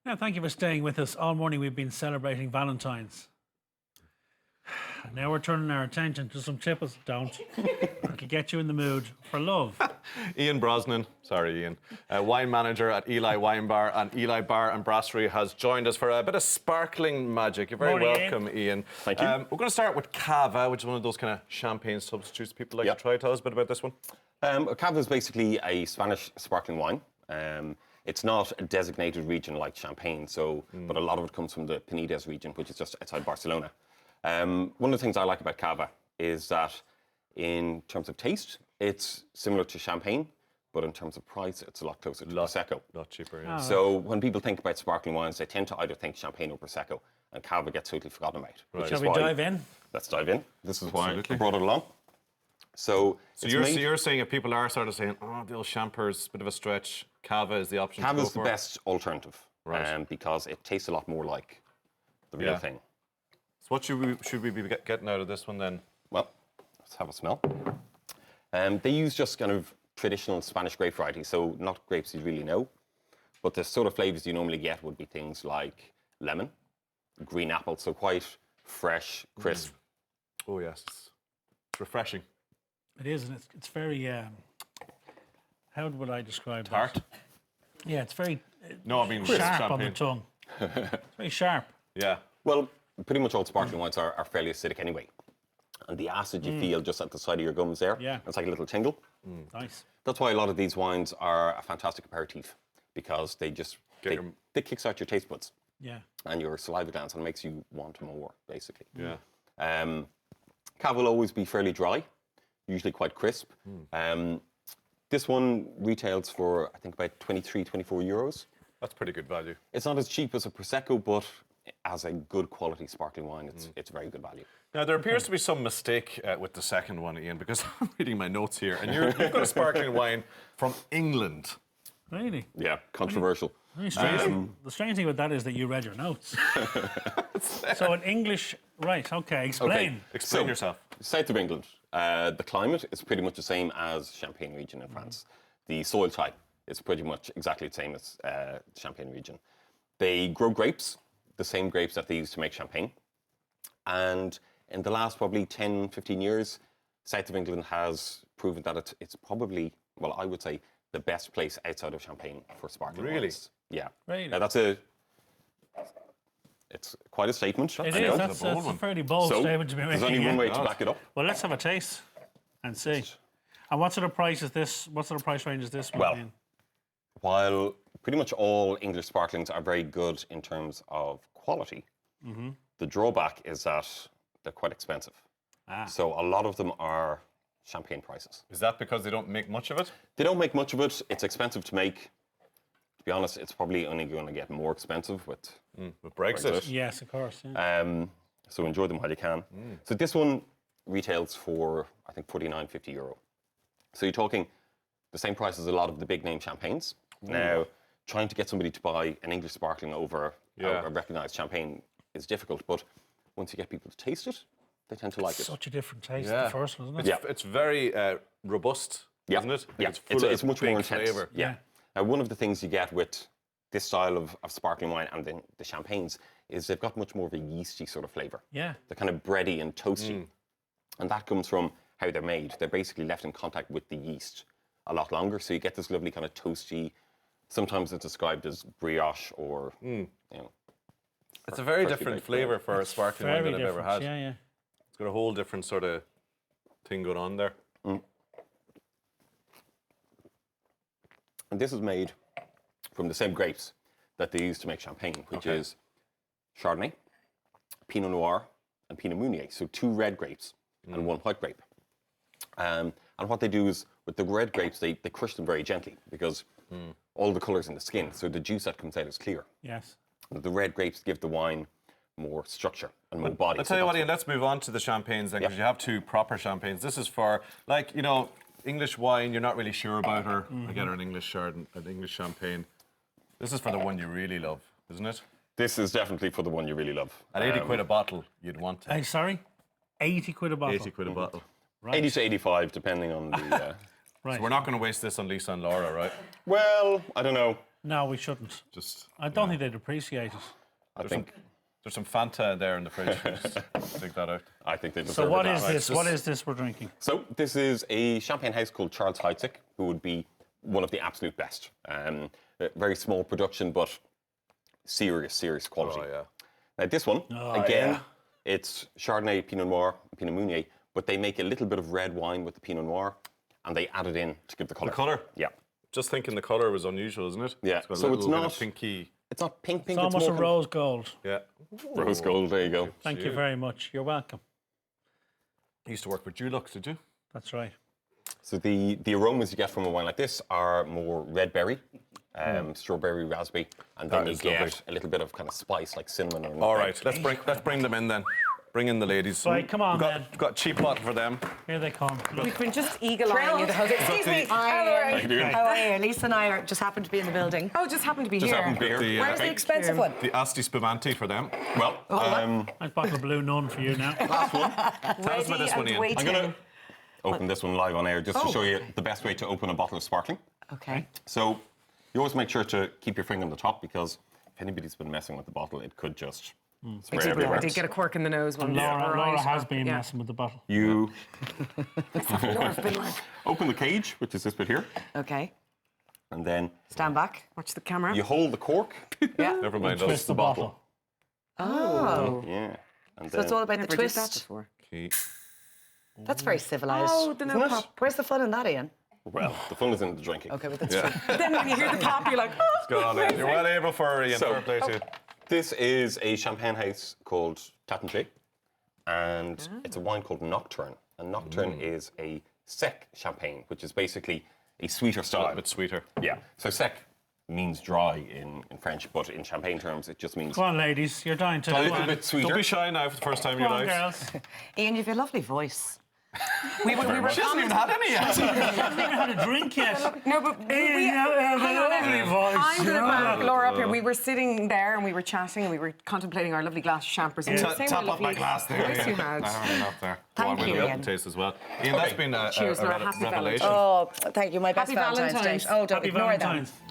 Now, thank you for staying with us. All morning we've been celebrating Valentine's. Now we're turning our attention to some chippers, don't, that can get you in the mood for love. Ian Brosnan, sorry Ian, wine manager at Eli Wine Bar and Eli Bar and Brasserie has joined us for a bit of sparkling magic. You're very Morning, welcome, Ian. Thank you. We're going to start with Cava, which is one of those kind of champagne substitutes people like to try. Tell us a bit about this one. Cava is basically a Spanish sparkling wine. It's not a designated region like Champagne, but a lot of it comes from the Penedès region, which is just outside Barcelona. One of the things I like about Cava is that in terms of taste, it's similar to Champagne, but in terms of price, it's a lot closer to Prosecco. A lot cheaper, yeah. So when people think about sparkling wines, they tend to either think Champagne or Prosecco, and Cava gets totally forgotten about. Right. Shall we dive in? Let's dive in. This is why Absolutely. I brought it along. So you're saying if people are sort of saying, oh, the old Champers, bit of a stretch, Cava is the option to Cava go is the for? best alternative, Right. because it tastes a lot more like the real thing. So what should we be getting out of this one then? Well, let's have a smell. They use just kind of traditional Spanish grape varieties, so not grapes you really know, but the sort of flavors you normally get would be things like lemon, green apple, so quite fresh, crisp. Oh yes, it's refreshing. It is, and it's very, how would I describe Tart? that? Yeah, it's very No, I mean sharp on the champagne. tongue. It's very sharp. Yeah. Well, pretty much all sparkling wines are fairly acidic anyway. And the acid you feel just at the side of your gums there, Yeah. it's like a little tingle. Nice. That's why a lot of these wines are a fantastic aperitif, because they just, they kickstart your taste buds Yeah. and your saliva glands and makes you want more, basically. Yeah. Cava will always be fairly dry, usually quite crisp. This one retails for, I think, about 23, 24 euros. That's pretty good value. It's not as cheap as a Prosecco, but as a good quality sparkling wine, it's very good value. Now, there appears to be some mistake with the second one, Ian, because I'm reading my notes here, and you've got a sparkling wine from England. Really? Yeah, controversial. Very strange. The strange thing about that is that you read your notes. So in English, right, okay, explain. Explain yourself. South of England, the climate is pretty much the same as Champagne region in France. The soil type is pretty much exactly the same as Champagne region. They grow grapes, the same grapes that they use to make champagne. And in the last probably 10, 15 years, South of England has proven that it's probably, well, I would say, the best place outside of Champagne for sparkling wines. Yeah. Really? Now, it's quite a statement. It I is, know. that's a fairly bold So, statement to be making. there's only one yeah. way to back it up. Well, let's have a taste and see. And what sort of price is this? What sort of price range is this one Well, in? While pretty much all English sparklings are very good in terms of quality, the drawback is that they're quite expensive. So a lot of them are champagne prices. Is that because they don't make much of it? They don't make much of it. It's expensive to make. To be honest, it's probably only going to get more expensive with With Brexit? Yes, of course. Yeah. so enjoy them while you can. So this one retails for, I think, €49.50. So you're talking the same price as a lot of the big name champagnes. Now, trying to get somebody to buy an English sparkling over a recognised champagne is difficult, but once you get people to taste it, they tend to like it. Such a different taste, the first one, isn't it? Yeah. It's very robust, isn't it? Yeah, It's full it's of much big more intense. flavour. Yeah. Now, one of the things you get with this style of sparkling wine and then the champagnes is they've got much more of a yeasty sort of flavour. Yeah. They're kind of bready and toasty. And that comes from how they're made. They're basically left in contact with the yeast a lot longer. So you get this lovely kind of toasty, sometimes it's described as brioche or, you know. It's a very freshly different baked flavour for a sparkling wine Very that I've ever different. had. Yeah, yeah. It's got a whole different sort of thing going on there. And this is made from the same grapes that they use to make champagne, which is Chardonnay, Pinot Noir, and Pinot Meunier. So 2 red grapes and 1 white grape. And what they do is, with the red grapes, they crush them very gently because all the colour's in the skin, so the juice that comes out is clear. Yes. And the red grapes give the wine more structure and more body. I'll tell you what, Ian, let's move on to the champagnes then, because you have 2 proper champagnes. This is for, like, you know, English wine you're not really sure about, or I get her an English Chardonnay, an English champagne. This is for the one you really love, isn't it? This is definitely for the one you really love. At 80 quid a bottle, you'd want to. Hey, sorry? 80 quid a bottle. 80 quid a bottle. Right. 80 to 85, depending on the... Right. So we're not going to waste this on Lisa and Laura, right? well, I don't know. No, we shouldn't. Just I don't think they'd appreciate it. I think there's some Fanta there in the fridge. Just take that out. I think they deserve So what it. is this? What is this we're drinking? So this is a champagne house called Charles Heidsieck, who would be one of the absolute best. Very small production, but serious quality. Oh, yeah. Now this one, again, it's Chardonnay, Pinot Noir, Pinot Meunier, but they make a little bit of red wine with the Pinot Noir, and they add it in to give the colour. The colour? Yeah. Just thinking the colour was unusual, isn't it? Yeah. It's got a So little it's bit not of pinky. It's not pink. It's almost a more rose gold. Yeah. rose gold. There you go. Thank you very much. You're welcome. I used to work with Dulux, did you? That's right. So the aromas you get from a wine like this are more red berry, strawberry, raspberry, and then That you is get lovely. a little bit of kind of spice like cinnamon or All right, let's bring them in then. Bring in the ladies. Right, come on, then. We've got a cheap bottle for them. Here they come. We've been just eagle-eyeing you the whole day. Excuse me. How you doing? How are you? Lisa and I just happened to be in the building. Oh, just happened to be Just here. happened to be here. The, Where's the expensive one? the Asti Spumante for them. Well, Nice bottle of Blue Nun for you now. last one. Tell us about this one, Ian. I'm going to open this one live on air just to show you the best way to open a bottle of sparkling. Okay. So you always make sure to keep your finger on the top, because if anybody's been messing with the bottle, it could just spray I everywhere. did get a quirk in the nose one. Laura has been messing with the bottle. You open the cage, which is this bit here, Okay. and then Stand back. Watch the camera. you hold the cork. Yeah. Never mind. Twist the bottle. Oh. Yeah. And So it's all about the Never did that twist. before. Okay. That's very civilised. Oh, the no Isn't it? pop. Where's the fun in that, Ian? Well, the fun is in the drinking. Okay, but that's true. Then when you hear the pop, you're like, oh. Go on, Ian. You're well able for Ian. So- Fair play to you. This is a champagne house called Tatanché, and it's a wine called Nocturne. And Nocturne is a sec champagne, which is basically a sweeter A style. bit sweeter. Yeah. So sec means dry in French, but in champagne terms, it just means Come on, ladies. You're dying to. a Come little on. bit sweeter. Don't be shy now for the first time in your Come on, lives. girls. Ian, you've a lovely voice. We were She hasn't even had any yet. I haven't even had a drink yet. No, but Hey, you have a lovely voice. I'm going to back Laura up here. We were sitting there and we were chatting and we were contemplating our lovely glass of champers. And we were saying Tap what a up my lovely glass there, voice you Ian. had. I haven't enough there. Go Thank on, you, we'll Ian. taste as well. Ian, that's been a Cheers, Laura. Happy revelation. Valentine's. Oh, thank you. My best Happy Valentine's Valentine's. Day. Oh, don't Happy ignore Valentine's. them.